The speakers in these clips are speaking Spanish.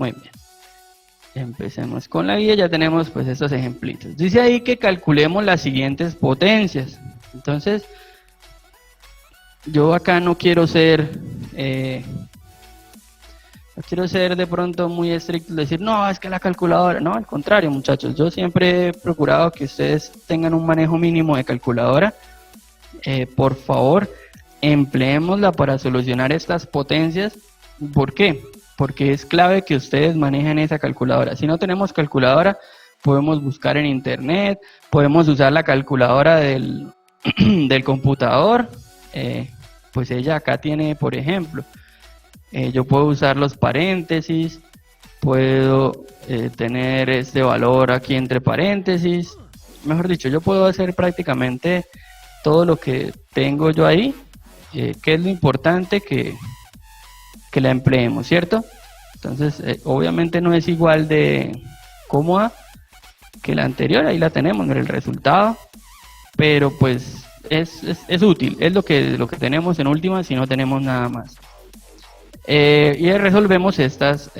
Muy bien. Empecemos con la guía, ya tenemos pues estos ejemplitos. Dice ahí que calculemos las siguientes potencias. Entonces, yo acá no quiero ser de pronto muy estricto, decir, no, es que la calculadora, no, al contrario, muchachos, yo siempre he procurado que ustedes tengan un manejo mínimo de calculadora. Por favor, empleémosla para solucionar estas potencias. ¿Por qué? Porque es clave que ustedes manejen esa calculadora. Si no tenemos calculadora, podemos buscar en internet, podemos usar la calculadora del computador. Pues ella acá tiene, por ejemplo, yo puedo usar los paréntesis, puedo tener este valor aquí entre paréntesis. Mejor dicho, yo puedo hacer prácticamente todo lo que tengo yo ahí, que es lo importante que la empleemos, ¿cierto? Entonces, obviamente no es igual de cómoda que la anterior, ahí la tenemos, el resultado, pero pues es útil, es lo que tenemos en última si no tenemos nada más. Y resolvemos estas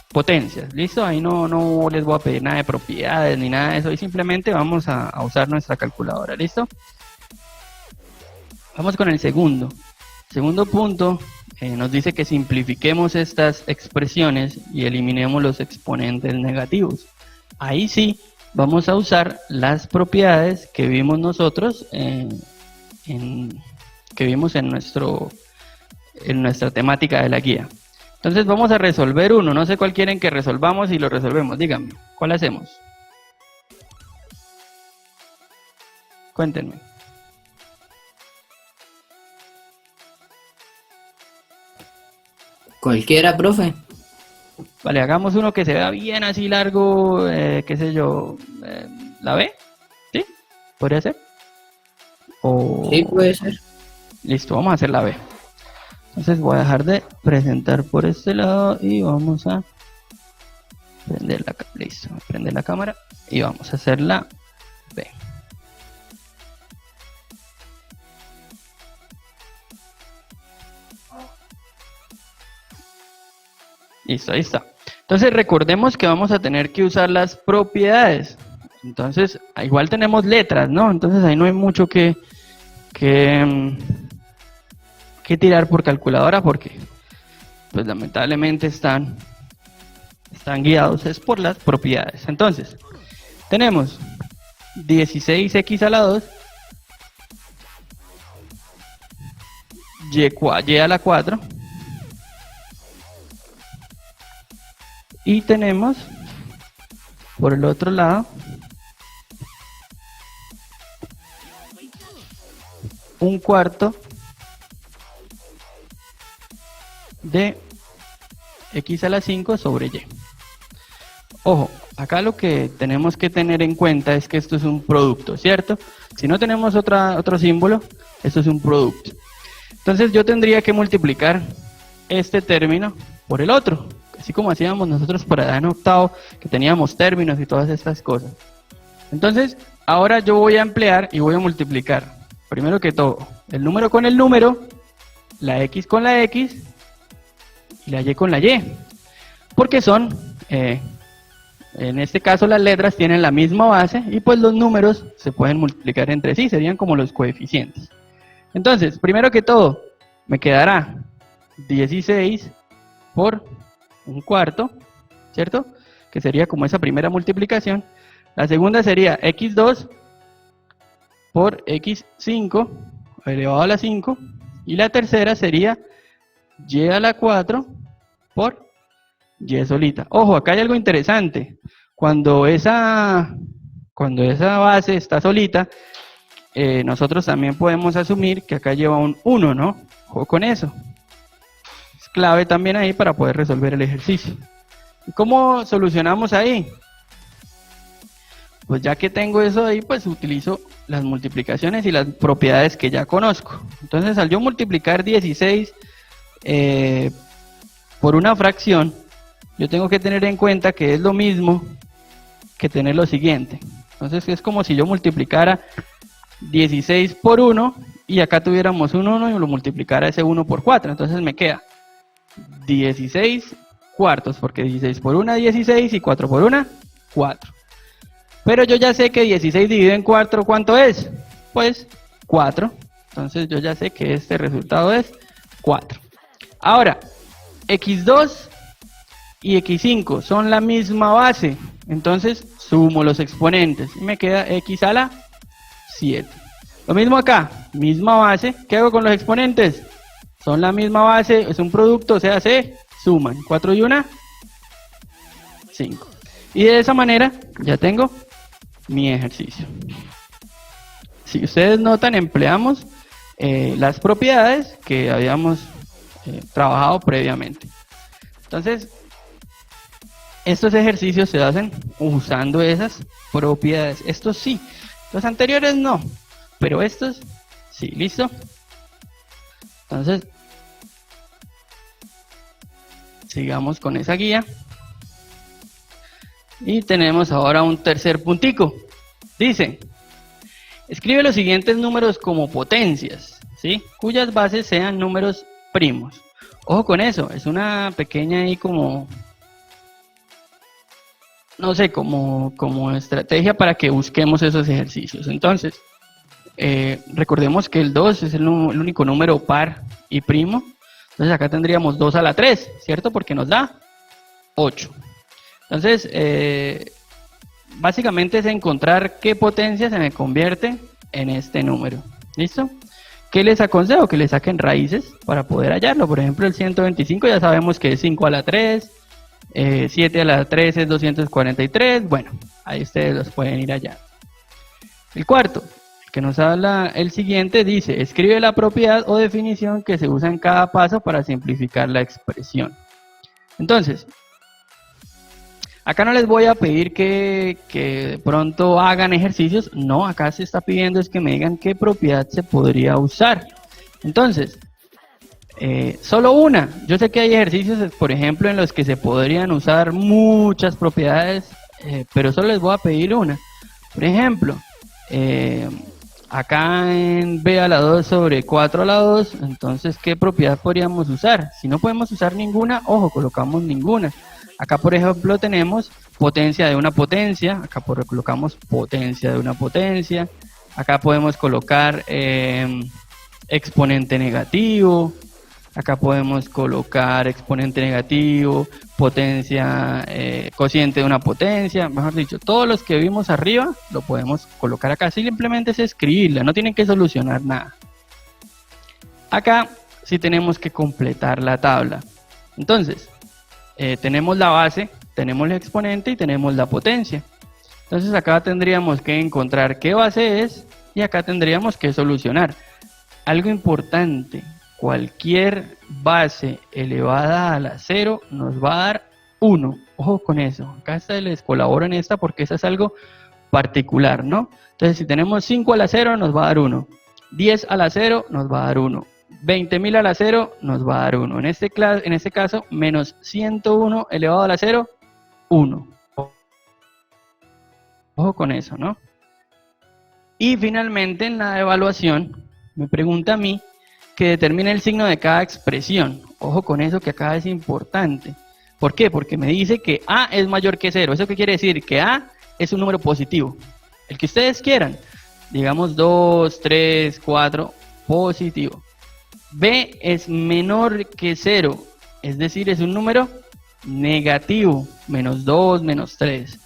potencias, ¿listo? Ahí no les voy a pedir nada de propiedades ni nada de eso, y simplemente vamos a usar nuestra calculadora, ¿listo? Vamos con el segundo punto. Nos dice que simplifiquemos estas expresiones y eliminemos los exponentes negativos. Ahí sí vamos a usar las propiedades que vimos nosotros que vimos en nuestra temática de la guía. Entonces vamos a resolver uno. No sé cuál quieren que resolvamos y lo resolvemos. Díganme, ¿cuál hacemos? Cuéntenme. Cualquiera, profe. Vale, hagamos uno que se vea bien así largo, qué sé yo, ¿la B? ¿Sí? ¿Podría ser? Sí, puede ser. Listo, vamos a hacer la B. Entonces voy a dejar de presentar por este lado y vamos a prender la cámara y vamos a hacer la B. Listo, ahí está. Entonces recordemos que vamos a tener que usar las propiedades. Entonces, igual tenemos letras, ¿no? Entonces ahí no hay mucho que tirar por calculadora porque, pues lamentablemente están guiados es por las propiedades. Entonces, tenemos 16x a la 2, y a la 4, y tenemos por el otro lado un cuarto de x a la 5 sobre y. Ojo, acá lo que tenemos que tener en cuenta es que esto es un producto, ¿cierto? Si no tenemos otro símbolo, esto es un producto. Entonces yo tendría que multiplicar este término por el otro, así como hacíamos nosotros por allá en octavo, que teníamos términos y todas estas cosas. Entonces, ahora yo voy a emplear y voy a multiplicar, primero que todo, el número con el número, la x con la x, y la y con la y, porque son, en este caso las letras tienen la misma base, y pues los números se pueden multiplicar entre sí, serían como los coeficientes. Entonces, primero que todo, me quedará 16 por un cuarto, ¿cierto? Que sería como esa primera multiplicación. La segunda sería x2 por x5 elevado a la 5. Y la tercera sería y a la 4 por y solita. Ojo, acá hay algo interesante. Cuando esa base está solita, nosotros también podemos asumir que acá lleva un 1, ¿no? Ojo con eso. Es clave también ahí para poder resolver el ejercicio. ¿Y cómo solucionamos ahí? Pues ya que tengo eso ahí, pues utilizo las multiplicaciones y las propiedades que ya conozco. Entonces, al yo multiplicar 16 por una fracción, yo tengo que tener en cuenta que es lo mismo que tener lo siguiente. Entonces, es como si yo multiplicara 16 por 1 y acá tuviéramos un 1 y lo multiplicara ese 1 por 4. Entonces me queda 16 cuartos, porque 16 por 1, 16 y 4 por 1, 4. Pero yo ya sé que 16 dividido en 4, ¿cuánto es? Pues 4. Entonces yo ya sé que este resultado es 4. Ahora, x2 y x5 son la misma base. Entonces sumo los exponentes y me queda x a la 7. Lo mismo acá, misma base. ¿Qué hago con los exponentes? Son la misma base, es un producto, o sea, se suman. 4 y 1, 5. Y de esa manera ya tengo mi ejercicio. Si ustedes notan, empleamos las propiedades que habíamos trabajado previamente. Entonces, estos ejercicios se hacen usando esas propiedades. Estos sí, los anteriores no, pero estos sí. ¿Listo? Entonces, sigamos con esa guía. Y tenemos ahora un tercer puntico. Dice, escribe los siguientes números como potencias, ¿sí? Cuyas bases sean números primos. Ojo con eso, es una pequeña ahí como, no sé, como estrategia para que busquemos esos ejercicios. Entonces, recordemos que el 2 es el único número par y primo. Entonces acá tendríamos 2 a la 3, ¿cierto? Porque nos da 8. Entonces, básicamente es encontrar qué potencia se me convierte en este número. ¿Listo? ¿Qué les aconsejo? Que le saquen raíces para poder hallarlo. Por ejemplo, el 125 ya sabemos que es 5 a la 3, 7 a la 3 es 243. Bueno, ahí ustedes los pueden ir hallando. El cuarto, que nos habla el siguiente, dice, escribe la propiedad o definición que se usa en cada paso para simplificar la expresión. Entonces, acá no les voy a pedir que de pronto hagan ejercicios, no, acá se está pidiendo es que me digan qué propiedad se podría usar. Entonces, solo una. Yo sé que hay ejercicios, por ejemplo, en los que se podrían usar muchas propiedades, pero solo les voy a pedir una. Por ejemplo, acá en b a la 2 sobre 4 a la 2, entonces, ¿qué propiedad podríamos usar? Si no podemos usar ninguna, ojo, colocamos ninguna. Acá, por ejemplo, tenemos potencia de una potencia. Acá colocamos potencia de una potencia. Acá podemos colocar exponente negativo. Acá podemos colocar exponente negativo, potencia, cociente de una potencia. Mejor dicho, todos los que vimos arriba lo podemos colocar acá. Simplemente es escribirla, no tienen que solucionar nada. Acá sí tenemos que completar la tabla. Entonces, tenemos la base, tenemos el exponente y tenemos la potencia. Entonces acá tendríamos que encontrar qué base es y acá tendríamos que solucionar. Algo importante, cualquier base elevada a la 0 nos va a dar 1. Ojo con eso, acá les colaboro en esta porque eso es algo particular, ¿no? Entonces si tenemos 5 a la 0 nos va a dar 1, 10 a la 0 nos va a dar 1. 20.000 a la 0 nos va a dar 1. En este caso, menos 101 elevado a la 0, 1. Ojo con eso, ¿no? Y finalmente, en la evaluación, me pregunta a mí que determine el signo de cada expresión. Ojo con eso, que acá es importante. ¿Por qué? Porque me dice que A es mayor que 0. ¿Eso qué quiere decir? Que A es un número positivo. El que ustedes quieran. Digamos 2, 3, 4, positivo. B es menor que 0, es decir, es un número negativo, menos 2, menos 3.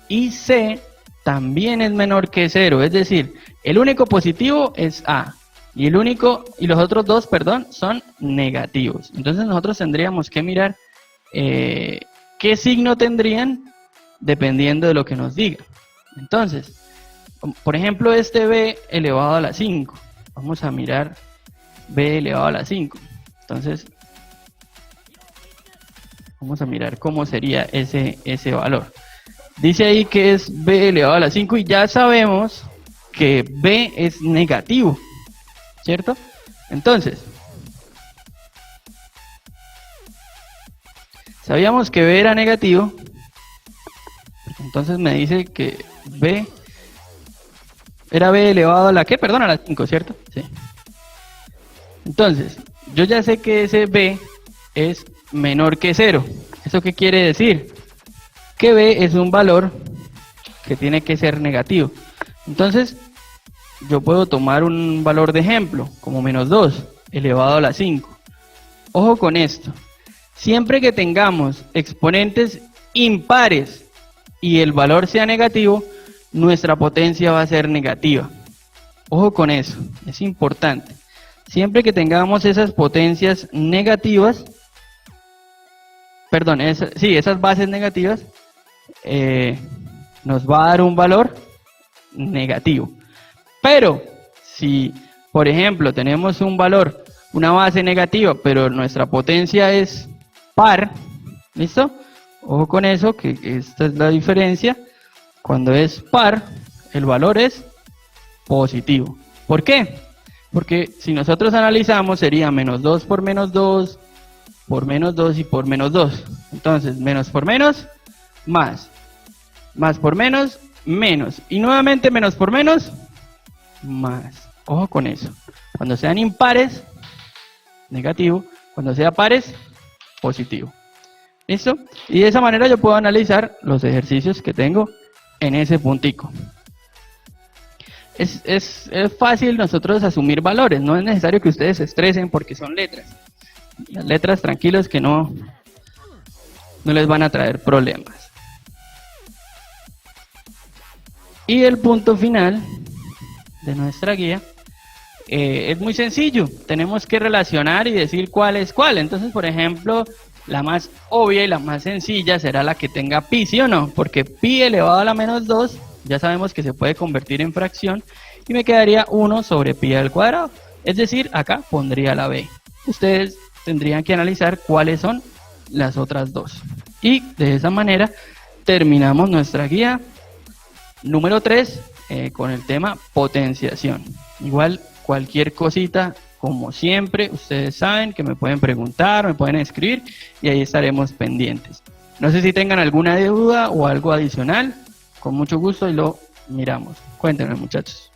Y C también es menor que 0, es decir, el único positivo es A y los otros dos, perdón, son negativos. Entonces nosotros tendríamos que mirar qué signo tendrían dependiendo de lo que nos diga. Entonces, por ejemplo, este B elevado a la 5, vamos a mirar B elevado a la 5. Entonces, vamos a mirar cómo sería ese valor. Dice ahí que es B elevado a la 5 y ya sabemos que B es negativo, ¿cierto? Entonces, sabíamos que B era negativo, entonces me dice que B era B elevado a la ¿qué? Perdón, a la 5, ¿cierto? Sí. Entonces, yo ya sé que ese B es menor que 0. ¿Eso qué quiere decir? Que B es un valor que tiene que ser negativo. Entonces, yo puedo tomar un valor de ejemplo, como menos 2 elevado a la 5. Ojo con esto. Siempre que tengamos exponentes impares y el valor sea negativo, nuestra potencia va a ser negativa. Ojo con eso, es importante. Siempre que tengamos esas potencias negativas, perdón, esas bases negativas, nos va a dar un valor negativo. Pero si, por ejemplo, tenemos un valor, una base negativa, pero nuestra potencia es par, ¿listo? Ojo con eso, que esta es la diferencia. Cuando es par, el valor es positivo. ¿Por qué? Porque si nosotros analizamos, sería menos 2 por menos 2, por menos 2 y por menos 2. Entonces, menos por menos, más. Más por menos, menos. Y nuevamente menos por menos, más. Ojo con eso. Cuando sean impares, negativo. Cuando sean pares, positivo. ¿Listo? Y de esa manera yo puedo analizar los ejercicios que tengo en ese puntico. Es fácil nosotros asumir valores. No es necesario que ustedes se estresen porque son letras. Las letras, tranquilos, que no les van a traer problemas. Y el punto final de nuestra guía es muy sencillo. Tenemos que relacionar y decir cuál es cuál. Entonces, por ejemplo, la más obvia y la más sencilla será la que tenga pi, ¿sí o no? Porque pi elevado a la menos 2, ya sabemos que se puede convertir en fracción, y me quedaría 1 sobre pi al cuadrado. Es decir, acá pondría la b. Ustedes tendrían que analizar cuáles son las otras dos. Y de esa manera terminamos nuestra guía número 3 con el tema potenciación. Igual cualquier cosita, como siempre, ustedes saben que me pueden preguntar, me pueden escribir y ahí estaremos pendientes. No sé si tengan alguna duda o algo adicional, con mucho gusto y lo miramos. Cuéntenme, muchachos.